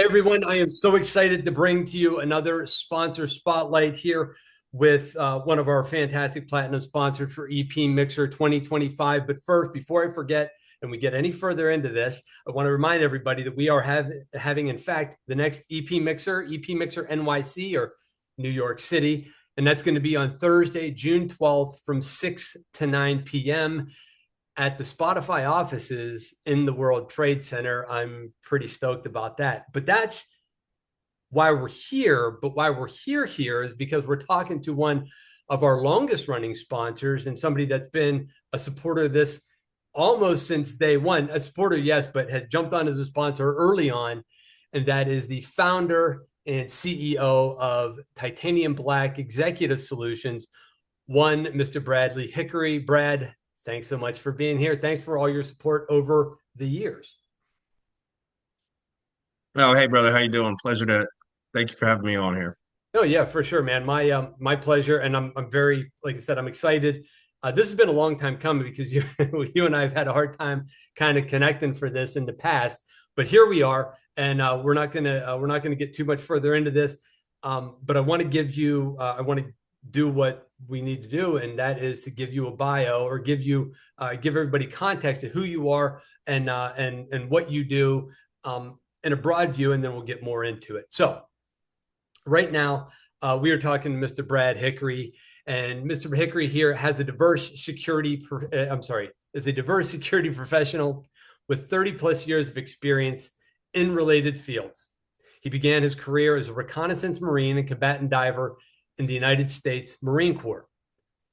everyone. I am so excited to bring to you another sponsor spotlight here with one of our fantastic platinum sponsors for EP Mixer 2025. But first, before I forget and we get any further into this, I want to remind everybody that we are having, in fact, the next EP Mixer NYC or New York City. And that's going to be on Thursday, June 12th from 6 to 9 p.m. at the Spotify offices in the World Trade Center. I'm pretty stoked about that. But that's why we're here. But why we're here is because we're talking to one of our longest running sponsors and somebody that's been a supporter of this almost since day one. A supporter, yes, but has jumped on as a sponsor early on. And that is the founder and CEO of Titanium Black Executive Solutions, one Mr. Bradley Hickory. Brad, thanks so much for being here. Thanks for all your support over the years. Oh, hey, brother. How you doing? Thank you for having me on here. Oh yeah, for sure, man. My pleasure, and I'm very, like I said, I'm excited. This has been a long time coming because you and I have had a hard time kind of connecting for this in the past, but here we are, and we're not gonna get too much further into this. But I want to I want to do what we need to do, and that is to give you a bio or give everybody context of who you are and what you do in a broad view, and then we'll get more into it. So right now, we are talking to Mr. Brad Hickory, and Mr. Hickory here has a diverse security. Is a diverse security professional with 30 plus years of experience in related fields. He began his career as a reconnaissance Marine and combatant diver in the United States Marine Corps.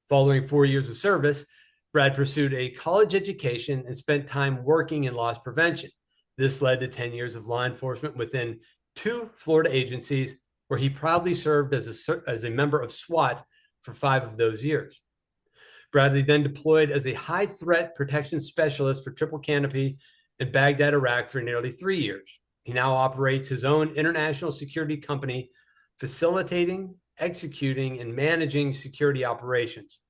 Following 4 years of service, Brad pursued a college education and spent time working in loss prevention. This led to 10 years of law enforcement within 2 Florida agencies, where he proudly served as a member of SWAT for 5 of those years. Bradley then deployed as a high threat protection specialist for Triple Canopy in Baghdad, Iraq for nearly 3 years. He now operates his own international security company, facilitating, executing, and managing security operations.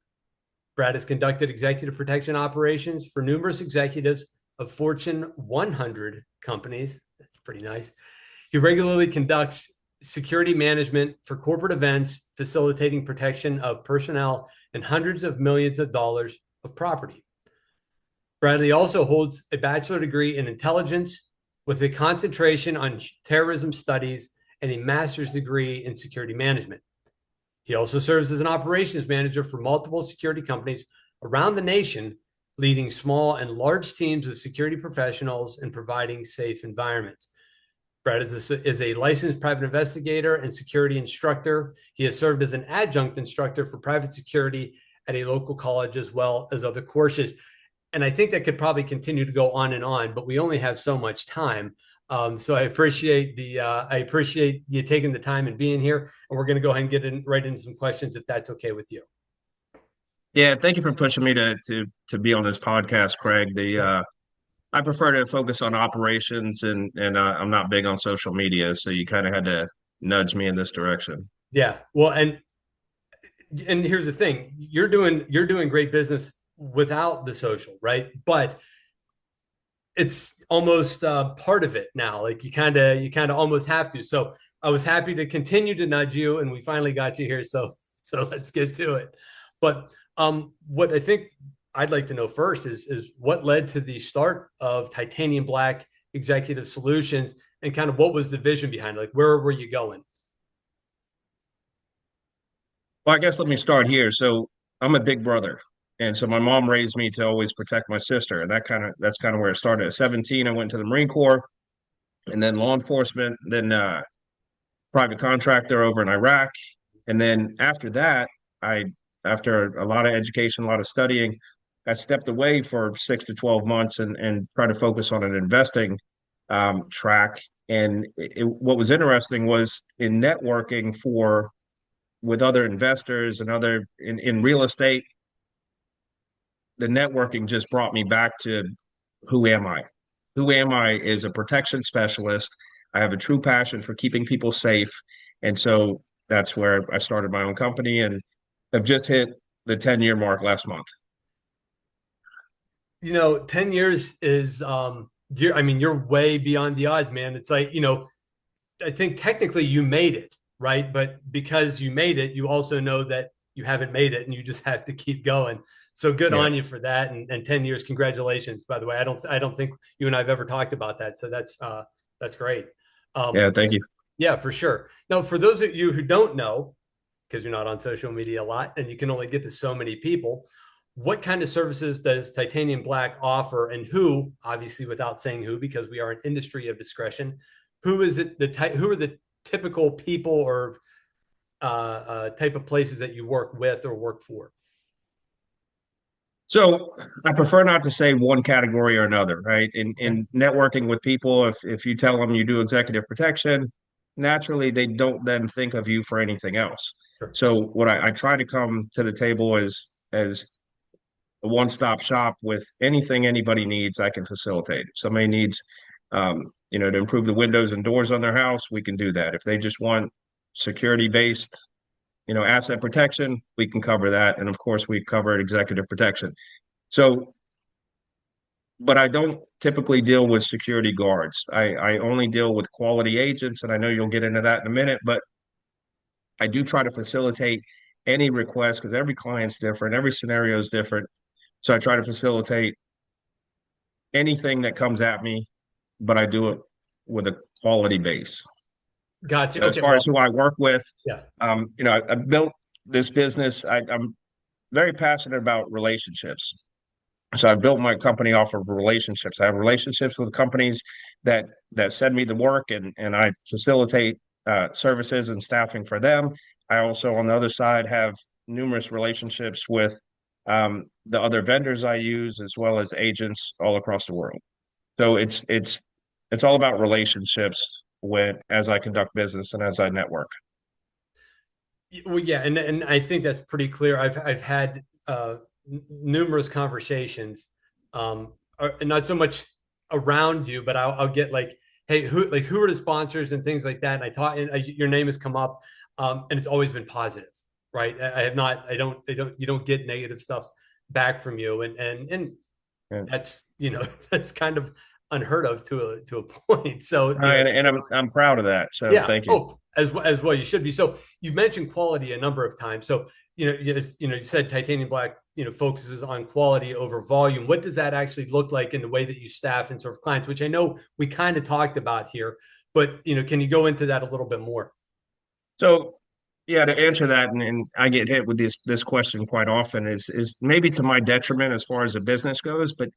Brad has conducted executive protection operations for numerous executives of Fortune 100 companies. That's pretty nice. He regularly conducts security management for corporate events, facilitating protection of personnel and hundreds of millions of dollars of property. Bradley also holds a bachelor's degree in intelligence with a concentration on terrorism studies and a master's degree in security management. He also serves as an operations manager for multiple security companies around the nation, leading small and large teams of security professionals and providing safe environments. Brad is a licensed private investigator and security instructor. He has served as an adjunct instructor for private security at a local college as well as other courses. And I think that could probably continue to go on, but we only have so much time. So I appreciate you taking the time and being here. And we're going to go ahead and get right into some questions if that's okay with you. Yeah, thank you for pushing me to be on this podcast, Craig. I prefer to focus on operations, and I'm not big on social media, so you kind of had to nudge me in this direction. Yeah. Well, and here's the thing. You're doing great business without the social, right? But it's almost part of it now. Like you kind of almost have to. So I was happy to continue to nudge you, and we finally got you here. So let's get to it. But what I think I'd like to know first is what led to the start of Titanium Black Executive Solutions, and kind of what was the vision behind it? Like, where were you going? Well, I guess let me start here. So I'm a big brother, and so my mom raised me to always protect my sister, and that's kind of where it started. At 17, I went to the Marine Corps, and then law enforcement, then private contractor over in Iraq, and then after that, after a lot of education, a lot of studying, I stepped away for 6 to 12 months and tried to focus on an investing track. And what was interesting was in networking with other investors and in real estate, the networking just brought me back to who am I? Who am I is a protection specialist. I have a true passion for keeping people safe. And so that's where I started my own company, and I've just hit the 10-year mark last month. 10 years is you're way beyond the odds, man. It's like, I think technically you made it, right? But because you made it, you also know that you haven't made it and you just have to keep going. So good Yeah. on you for that. And 10 years, congratulations, by the way. I don't think you and I've ever talked about that. So that's great. Um, Yeah. Thank you. yeah, for sure. Now, for those of you who don't know, because you're not on social media a lot and you can only get to so many people, what kind of services does Titanium Black offer, and who, obviously without saying who, because we are an industry of discretion, who is it who are the typical people or type of places that you work with or work for? So I prefer not to say one category or another, right? Okay. In networking with people, if you tell them you do executive protection, naturally they don't then think of you for anything else. Sure. So what I try to come to the table as a one-stop shop with anything anybody needs, I can facilitate. If somebody needs to improve the windows and doors on their house, we can do that. If they just want security-based, asset protection, we can cover that. And of course, we cover executive protection. So but I don't typically deal with security guards. I only deal with quality agents, and I know you'll get into that in a minute, but I do try to facilitate any request because every client's different, every scenario is different. So I try to facilitate anything that comes at me, but I do it with a quality base. Gotcha. So as Okay. far as Well, who I work with, yeah. I built this business. I'm very passionate about relationships. So I've built my company off of relationships. I have relationships with companies that send me the work, and I facilitate services and staffing for them. I also, on the other side, have numerous relationships with the other vendors I use, as well as agents all across the world. So it's all about relationships when as I conduct business and as I network. Well, yeah, and I think that's pretty clear. I've had numerous conversations, and not so much around you, but I'll get like, hey, who are the sponsors and things like that. And I taught, and your name has come up, and it's always been positive, right? I have not, you don't get negative stuff back from you, and And, that's that's kind of unheard of to a point. So and I'm proud of that. So yeah. thank you. Oh, as well, you should be. So you mentioned quality a number of times. So you said Titanium Black focuses on quality over volume. What does that actually look like in the way that you staff and serve clients? Which I know we kind of talked about here, but can you go into that a little bit more? So yeah, to answer that, and I get hit with this question quite often, is maybe to my detriment as far as the business goes, but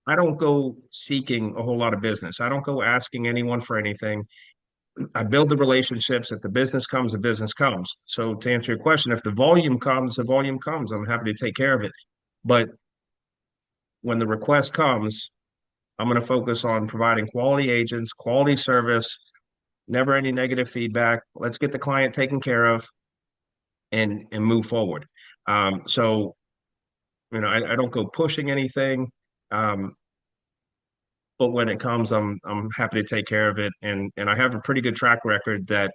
I don't go seeking a whole lot of business. I don't go asking anyone for anything. I build the relationships. If the business comes, the business comes. So to answer your question, if the volume comes, the volume comes. I'm happy to take care of it. But when the request comes, I'm going to focus on providing quality agents, quality service, never any negative feedback. Let's get the client taken care of and move forward. So I don't go pushing anything, but when it comes, I'm happy to take care of it, and I have a pretty good track record that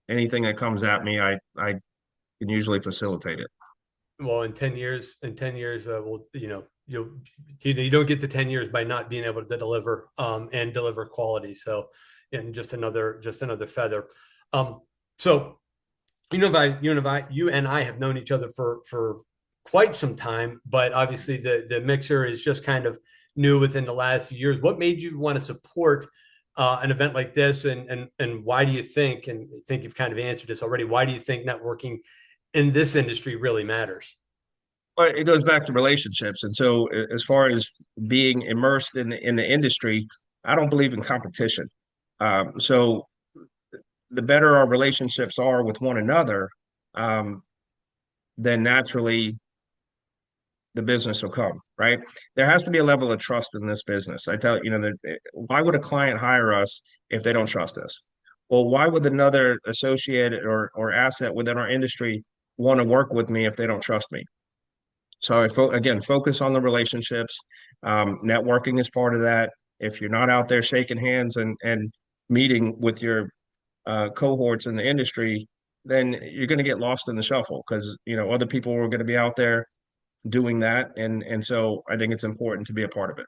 anything that comes at me, I can usually facilitate it. Well, in 10 years, well, you don't get to 10 years by not being able to deliver and deliver quality. So, and just another feather. Um, so you and I have known each other for quite some time, but obviously the mixer is just kind of new within the last few years. What made you want to support an event like this, and why do you think? And I think you've kind of answered this already. Why do you think networking in this industry really matters? But it goes back to relationships, and so as far as being immersed in the industry, I don't believe in competition. So the better our relationships are with one another, um, then naturally the business will come, right? There has to be a level of trust in this business. I tell that why would a client hire us if they don't trust us? Well, why would another associate or asset within our industry want to work with me if they don't trust me? So again, focus on the relationships. Networking is part of that. If you're not out there shaking hands and meeting with your cohorts in the industry, then you're going to get lost in the shuffle because other people are going to be out there doing that, and so I think it's important to be a part of it.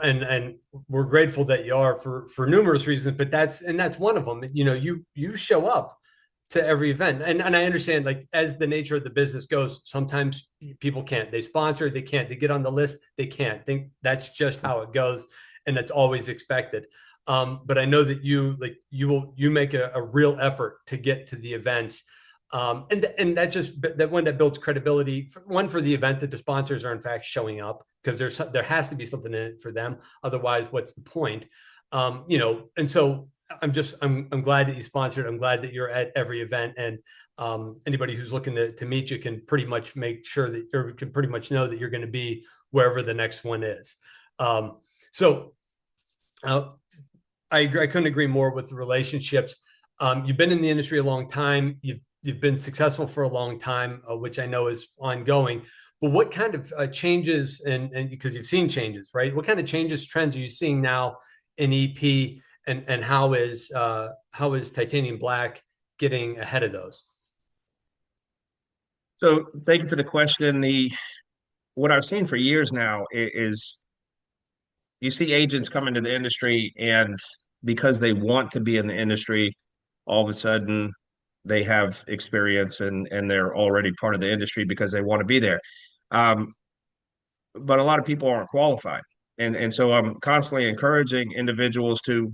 and we're grateful that you are for numerous reasons, but that's one of them. You show up to every event, and I understand, like, as the nature of the business goes, sometimes people can't. They sponsor, they can't. They get on the list, they can't. Think that's just how it goes, and that's always expected. But I know that you make a real effort to get to the events. And that one that builds credibility, one, for the event, that the sponsors are in fact showing up, because there has to be something in it for them. Otherwise, what's the point? And so I'm glad that you sponsored. I'm glad that you're at every event, and anybody who's looking to meet you can pretty much make sure that, or can pretty much know that you're going to be wherever the next one is. So uh, I agree. I couldn't agree more with the relationships. You've been in the industry a long time. You've been successful for a long time, which I know is ongoing. But what kind of changes, and because you've seen changes, right? What kind of changes, trends are you seeing now in EP, and how is Titanium Black getting ahead of those? So thank you for the question. The What I've seen for years now is you see agents come into the industry, and because they want to be in the industry, all of a sudden they have experience, and they're already part of the industry because they want to be there. Um, but a lot of people aren't qualified. And so I'm constantly encouraging individuals to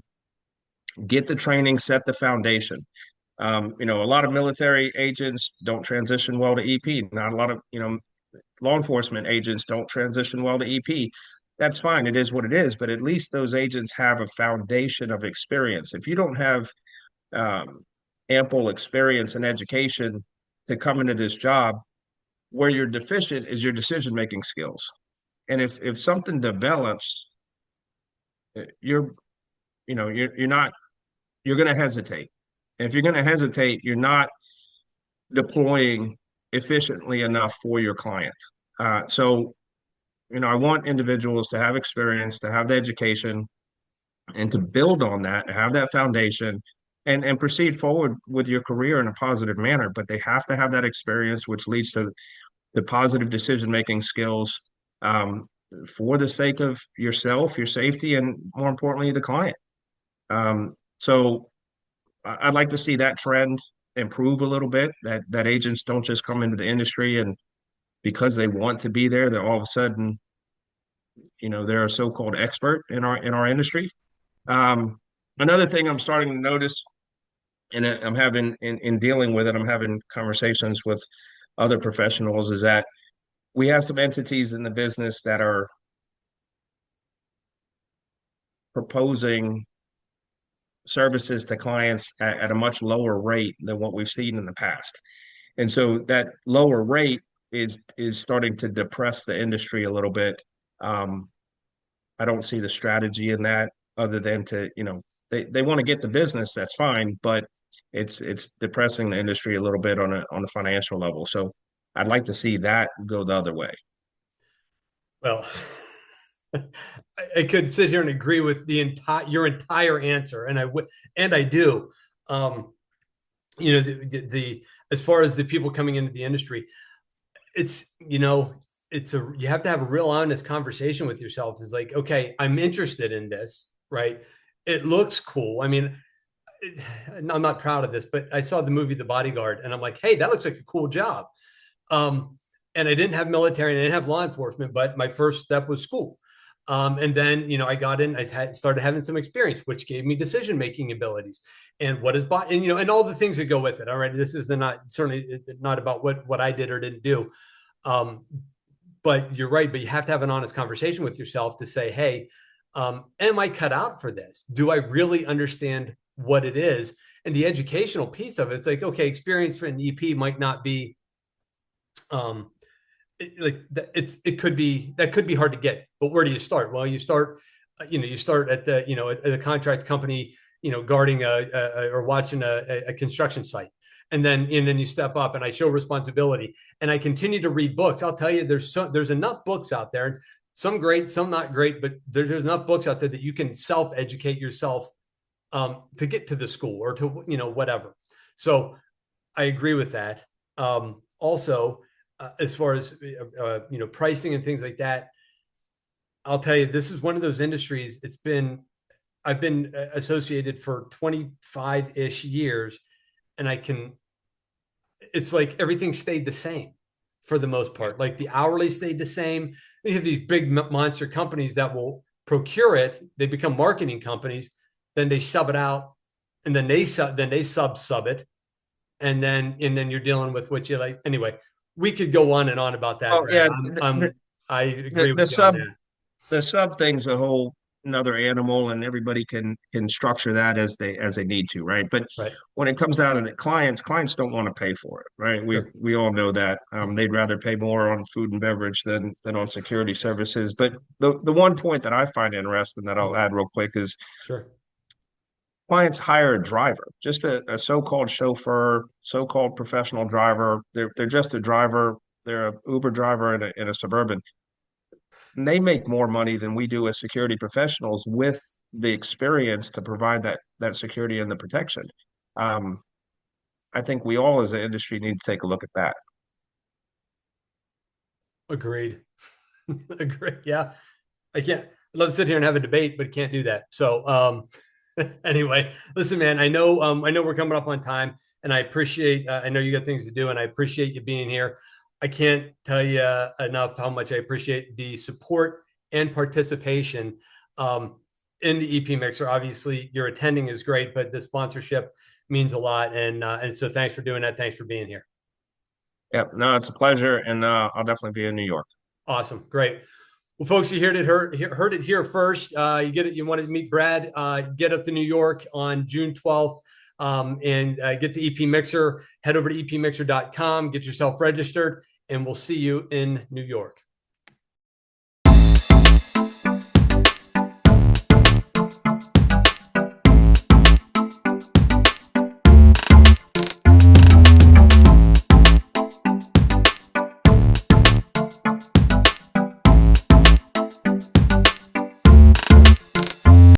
get the training, set the foundation. A lot of military agents don't transition well to EP. Not a lot of, law enforcement agents don't transition well to EP. That's fine. It is what it is. But at least those agents have a foundation of experience. If you don't have um, ample experience and education to come into this job, where you're deficient is your decision making skills. And if something develops, you're you're not you're going to hesitate. And if you're going to hesitate, you're not deploying efficiently enough for your client. So I want individuals to have experience, to have the education, and to build on that, to have that foundation, and proceed forward with your career in a positive manner. But they have to have that experience, which leads to the positive decision making skills, um, for the sake of yourself, your safety, and more importantly, the client. So I'd like to see that trend improve a little bit. That agents don't just come into the industry and because they want to be there, they're all of a sudden, they're a so-called expert in our industry. Um, Another thing I'm starting to notice, and I'm having in dealing with it, I'm having conversations with other professionals, is that we have some entities in the business that are proposing services to clients at a much lower rate than what we've seen in the past. And so that lower rate is starting to depress the industry a little bit. Um, I don't see the strategy in that other than they want to get the business, that's fine, but it's depressing the industry a little bit on a financial level. So I'd like to see that go the other way. Well, I could sit here and agree with your entire answer, and I would, and I do. Um, the as far as the people coming into the industry, it's you have to have a real honest conversation with yourself. It's like, okay, I'm interested in this, right? It looks cool. I mean, I'm not proud of this, but I saw the movie The Bodyguard, and I'm like, hey, that looks like a cool job. Um, and I didn't have military and I didn't have law enforcement, but my first step was school. And then, I got in, started having some experience, which gave me decision making abilities. And what is bot, and all the things that go with it. All right, this is certainly not about what I did or didn't do. Um, but you're right. But you have to have an honest conversation with yourself to say, hey, am I cut out for this? Do I really understand what it is? And the educational piece of it, it's like, okay, experience for an EP might not be um, it could be, that could be hard to get, but where do you start? Well, you start at the contract company, guarding or watching a construction site. And then you step up, and I show responsibility, and I continue to read books. I'll tell you, there's enough books out there, some great, some not great, but there's enough books out there that you can self-educate yourself, to get to the school or to, whatever. So I agree with that. Also, as far as pricing and things like that, I'll tell you, this is one of those industries. I've been associated for 25-ish years, and it's like everything stayed the same for the most part. Like the hourly stayed the same. You have these big monster companies that will procure it. They become marketing companies. Then they sub it out, and then they sub it, and then you're dealing with what you like. Anyway, we could go on and on about that, Oh Brad. yeah, I agree the with you on sub that. the sub thing's a whole another animal, and everybody can structure that as they need to, right? But Right. when it comes down to the clients don't want to pay for it, right? Sure. We all know that. They'd rather pay more on food and beverage than on security services. But the one point that I find interesting that I'll add real quick is Sure. clients hire a driver, just a so-called chauffeur, so-called professional driver. They're just a driver. They're a Uber driver in a suburban. And they make more money than we do as security professionals with the experience to provide that security and the protection. Um, I think we all as an industry need to take a look at that. Agreed. Agreed. Yeah. I can't I'd love to sit here and have a debate, but can't do that. So anyway, listen, man, I know we're coming up on time, and I appreciate I know you got things to do, and I appreciate you being here. I can't tell you enough how much I appreciate the support and participation um, in the EP Mixer. Obviously, your attending is great, but the sponsorship means a lot, and so thanks for doing that. Thanks for being here. Yeah, no, it's a pleasure, and I'll definitely be in New York. Awesome, great. Well, folks, you heard it here first. You get it. You wanted to meet Brad. Get up to New York on June 12th and get the EP Mixer. Head over to epmixer.com, get yourself registered, and we'll see you in New York.